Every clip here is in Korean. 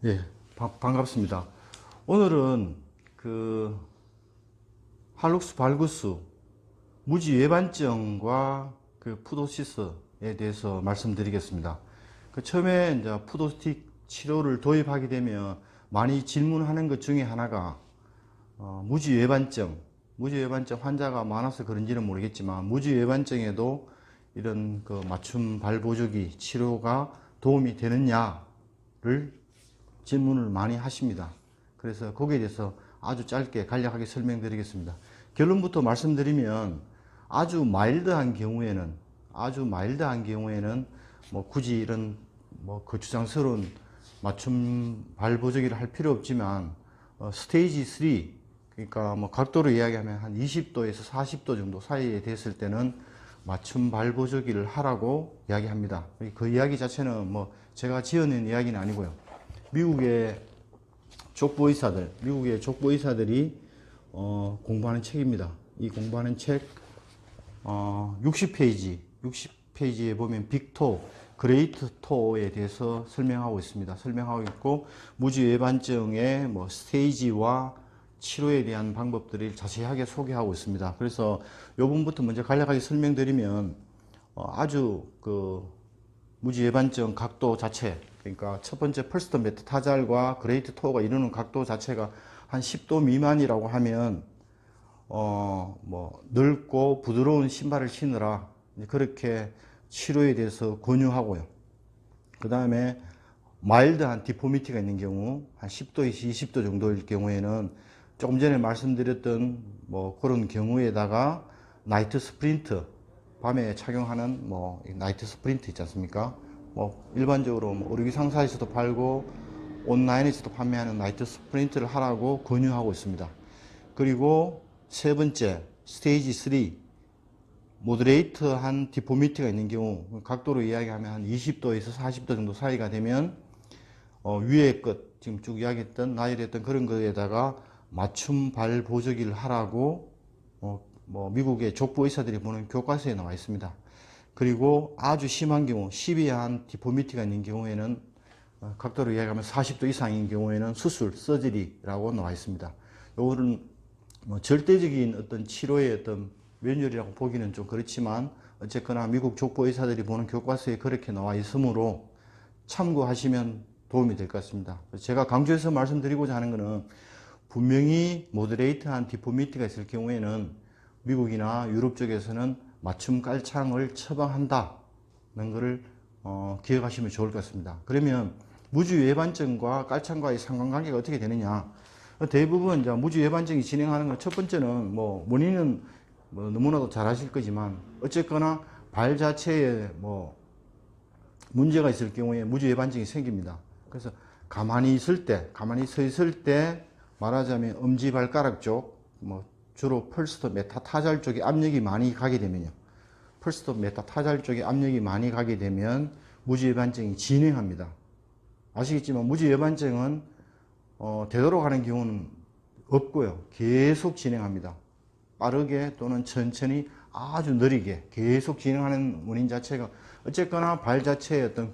예, 반갑습니다. 오늘은 그 할룩스 발구스 무지 외반증과 그 푸도시스에 대해서 말씀드리겠습니다. 처음에 이제 푸도스틱 치료를 도입하게 되면 많이 질문하는 것 중에 하나가 무지 외반증 환자가 많아서 그런지는 모르겠지만 무지 외반증에도 이런 그 맞춤 발보조기 치료가 도움이 되느냐를 질문을 많이 하십니다. 그래서 거기에 대해서 아주 짧게 간략하게 설명드리겠습니다. 결론부터 말씀드리면 아주 마일드한 경우에는 뭐 굳이 이런 뭐 거추장스러운 맞춤 발보조기를 할 필요 없지만 스테이지 3, 그러니까 뭐 각도로 이야기하면 한 20도에서 40도 정도 사이에 됐을 때는 맞춤 발보조기를 하라고 이야기합니다. 그 이야기 자체는 뭐 제가 지어낸 이야기는 아니고요. 미국의 족보의사들이 공부하는 책입니다. 이 공부하는 책 60페이지에 보면 빅토, 그레이트 토에 대해서 설명하고 있습니다. 설명하고 있고 무지 외반증의 뭐 스테이지와 치료에 대한 방법들을 자세하게 소개하고 있습니다. 그래서 이 부분부터 먼저 간략하게 설명드리면 아주 그 무지 외반증 각도 자체, 그러니까 첫 번째 펄스트 메타타잘과 그레이트 토어가 이루는 각도 자체가 한 10도 미만이라고 하면 뭐 넓고 부드러운 신발을 신으라, 그렇게 치료에 대해서 권유하고요. 그 다음에 마일드한 디포미티가 있는 경우 한 10도에서 20도 정도일 경우에는 조금 전에 말씀드렸던 뭐 그런 경우에다가 나이트 스프린트, 밤에 착용하는 뭐 나이트 스프린트 있지 않습니까? 뭐 일반적으로 뭐 의료기 상사에서도 팔고 온라인에서도 판매하는 나이트 스프린트를 하라고 권유하고 있습니다. 그리고 세 번째 스테이지 3, 모더레이트한 디포미티가 있는 경우, 각도로 이야기하면 한 20도에서 40도 정도 사이가 되면 위의 것, 지금 쭉 이야기했던 나열했던 그런 거에다가 맞춤 발 보조기를 하라고 뭐 미국의 족보 의사들이 보는 교과서에 나와 있습니다. 그리고 아주 심한 경우, 시비한 디포미티가 있는 경우에는 각도로 이야기하면 40도 이상인 경우에는 수술, 서저리라고 나와 있습니다. 요거는 뭐 절대적인 어떤 치료의 어떤 매뉴얼이라고 보기는 좀 그렇지만 어쨌거나 미국 족보 의사들이 보는 교과서에 그렇게 나와 있으므로 참고하시면 도움이 될 것 같습니다. 제가 강조해서 말씀드리고자 하는 것은 분명히 모더레이트한 디포미티가 있을 경우에는 미국이나 유럽 쪽에서는 맞춤 깔창을 처방한다는 것을 기억하시면 좋을 것 같습니다. 그러면 무지 외반증과 깔창과의 상관관계가 어떻게 되느냐? 대부분 이제 무지 외반증이 진행하는 건 첫 번째는 뭐 원인은 뭐 너무나도 잘 아실 거지만 어쨌거나 발 자체에 뭐 문제가 있을 경우에 무지 외반증이 생깁니다. 그래서 가만히 서 있을 때 말하자면 엄지발가락 쪽, 뭐 주로 펄스트 메타타잘 쪽에 압력이 많이 가게 되면요. 펄스트 메타타잘 쪽에 압력이 많이 가게 되면 무지 외반증이 진행합니다. 아시겠지만 무지 외반증은 되돌아가는 경우는 없고요. 계속 진행합니다. 빠르게 또는 천천히 아주 느리게 계속 진행하는 원인 자체가 어쨌거나 발 자체의 어떤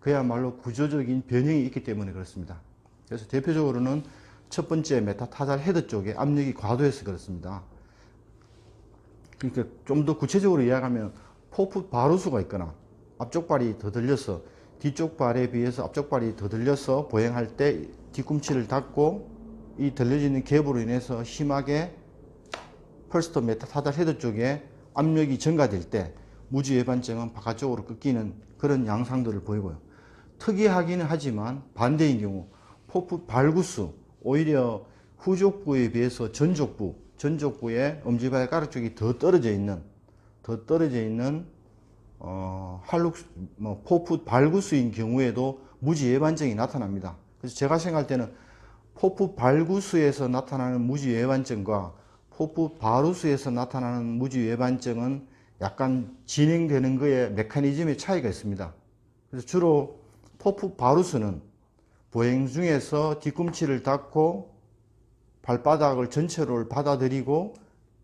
그야말로 구조적인 변형이 있기 때문에 그렇습니다. 그래서 대표적으로는 첫 번째 메타타잘 헤드 쪽에 압력이 과도해서 그렇습니다. 그러니까 좀 더 구체적으로 이야기하면 포풋 바루스가 있거나 앞쪽 발이 더 들려서 뒤쪽 발에 비해서 앞쪽 발이 더 들려서 보행할 때 뒤꿈치를 닫고 이 들려지는 갭으로 인해서 심하게 펄스트 메타타잘 헤드 쪽에 압력이 증가될 때 무지 외반증은 바깥쪽으로 꺾이는 그런 양상들을 보이고요. 특이하기는 하지만 반대인 경우 포풋 발구스, 오히려 후족부에 비해서 전족부의 엄지발가락 쪽이 더 떨어져 있는 포풋 발구스인 경우에도 무지 외반증이 나타납니다. 그래서 제가 생각할 때는 포풋 발구스에서 나타나는 무지 외반증과 포풋 바루스에서 나타나는 무지 외반증은 약간 진행되는 거에 메커니즘의 차이가 있습니다. 그래서 주로 포풋 바루스는 보행 중에서 뒤꿈치를 닫고 발바닥을 전체로 받아들이고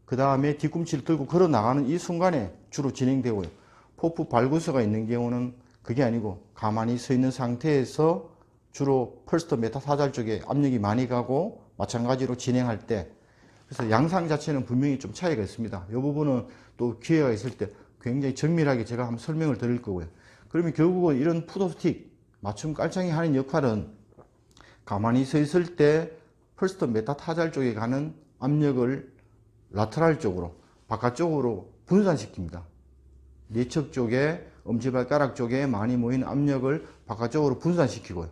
그 다음에 뒤꿈치를 들고 걸어 나가는 이 순간에 주로 진행되고요. 포풋 발구스가 있는 경우는 그게 아니고 가만히 서 있는 상태에서 주로 펄스터 메타타잘 쪽에 압력이 많이 가고 마찬가지로 진행할 때 그래서 양상 자체는 분명히 좀 차이가 있습니다. 이 부분은 또 기회가 있을 때 굉장히 정밀하게 제가 한번 설명을 드릴 거고요. 그러면 결국은 이런 푸드스틱 맞춤 깔창이 하는 역할은 가만히 서 있을 때 펄스터 메타타잘 쪽에 가는 압력을 라테랄 쪽으로 바깥쪽으로 분산시킵니다. 내측 쪽에 엄지발가락 쪽에 많이 모이는 압력을 바깥쪽으로 분산시키고요.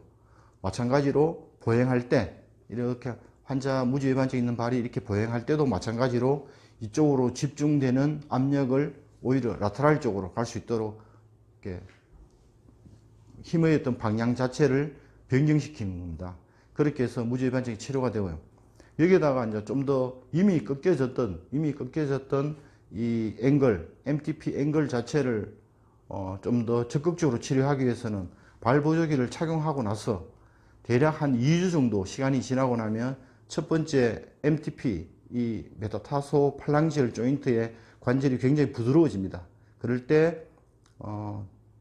마찬가지로 보행할 때 이렇게 환자 무지외반증 있는 발이 이렇게 보행할 때도 마찬가지로 이쪽으로 집중되는 압력을 오히려 라테랄 쪽으로 갈 수 있도록 이렇게 힘의 어떤 방향 자체를 변경시키는 겁니다. 그렇게 해서 무지외반증이 치료가 되고요. 여기에다가 이제 좀 더 이미 꺾여졌던 이 앵글, MTP 앵글 자체를 좀 더 적극적으로 치료하기 위해서는 발 보조기를 착용하고 나서 대략 한 2주 정도 시간이 지나고 나면 첫 번째 MTP, 이 메타타소 팔랑지얼 조인트의 관절이 굉장히 부드러워집니다. 그럴 때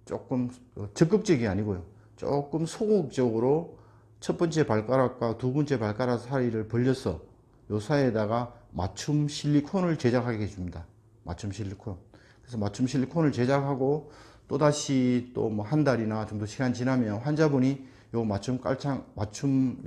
조금 적극적이 아니고요. 조금 소극적으로 첫 번째 발가락과 두 번째 발가락 사이를 벌려서 요 사이에다가 맞춤 실리콘을 제작하게 해줍니다. 맞춤 실리콘. 그래서 맞춤 실리콘을 제작하고 또다시 또 뭐 한 달이나 정도 시간 지나면 환자분이 요 맞춤 깔창, 맞춤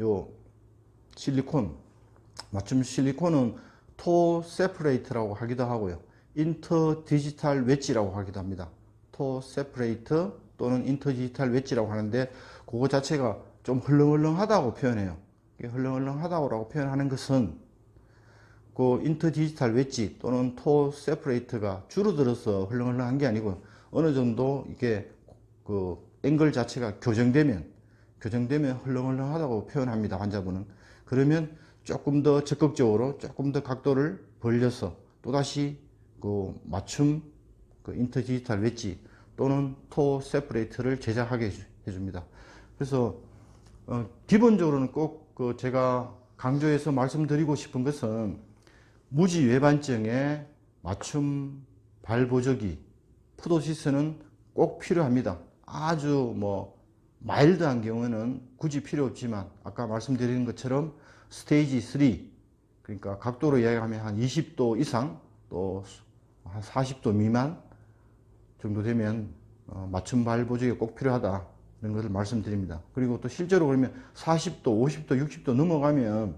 실리콘은 토 세퍼레이트라고 하기도 하고요. 인터 디지털 웨지라고 하기도 합니다. 토 세퍼레이트 또는 인터 디지털 웨지라고 하는데 그거 자체가 좀 헐렁헐렁하다고 표현해요. 헐렁헐렁하다고 표현하는 것은 그 인터 디지털 웨지 또는 토 세퍼레이트가 줄어들어서 헐렁헐렁한 게 아니고 어느 정도 이게 그 앵글 자체가 교정되면 헐렁헐렁하다고 표현합니다. 환자분은. 그러면 조금 더 적극적으로 조금 더 각도를 벌려서 또다시 그 맞춤 그 인터 디지털 웨지 또는 토 세퍼레이트를 제작하게 해줍니다. 그래서 기본적으로는 꼭 그 제가 강조해서 말씀드리고 싶은 것은 무지외반증에 맞춤 발보조기 푸도시스는 꼭 필요합니다. 아주 뭐 마일드한 경우는 굳이 필요 없지만 아까 말씀드린 것처럼 스테이지 3 그러니까 각도로 이야기하면 한 20도 이상 또 한 40도 미만 정도 되면 맞춤 발보조기가 꼭 필요하다 이런 것을 말씀드립니다. 그리고 또 실제로 그러면 40도, 50도, 60도 넘어가면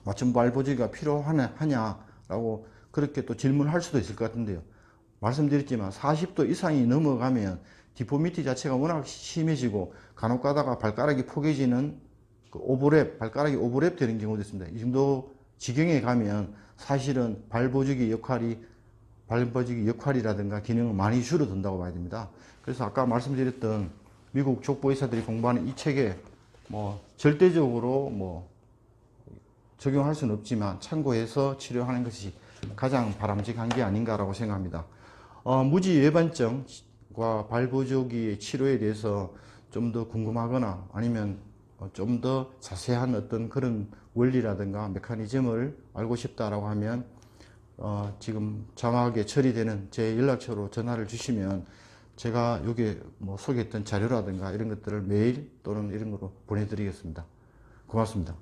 맞춤 발보조기가 필요하냐라고 그렇게 또 질문할 수도 있을 것 같은데요. 말씀드렸지만 40도 이상이 넘어가면 디포미티 자체가 워낙 심해지고 간혹 가다가 발가락이 포개지는 그 발가락이 오버랩 되는 경우도 있습니다. 이 정도 지경에 가면 사실은 발보조기 역할이라든가 기능은 많이 줄어든다고 봐야 됩니다. 그래서 아까 말씀드렸던 미국 족보의사들이 공부하는 이 책에 뭐 절대적으로 뭐 적용할 수는 없지만 참고해서 치료하는 것이 가장 바람직한 게 아닌가라고 생각합니다. 무지외반증과 발보조기 치료에 대해서 좀 더 궁금하거나 아니면 좀 더 자세한 어떤 그런 원리라든가 메커니즘을 알고 싶다라고 하면 지금 자막에 처리되는 제 연락처로 전화를 주시면 제가 여기 뭐 소개했던 자료라든가 이런 것들을 메일 또는 이런 거로 보내드리겠습니다. 고맙습니다.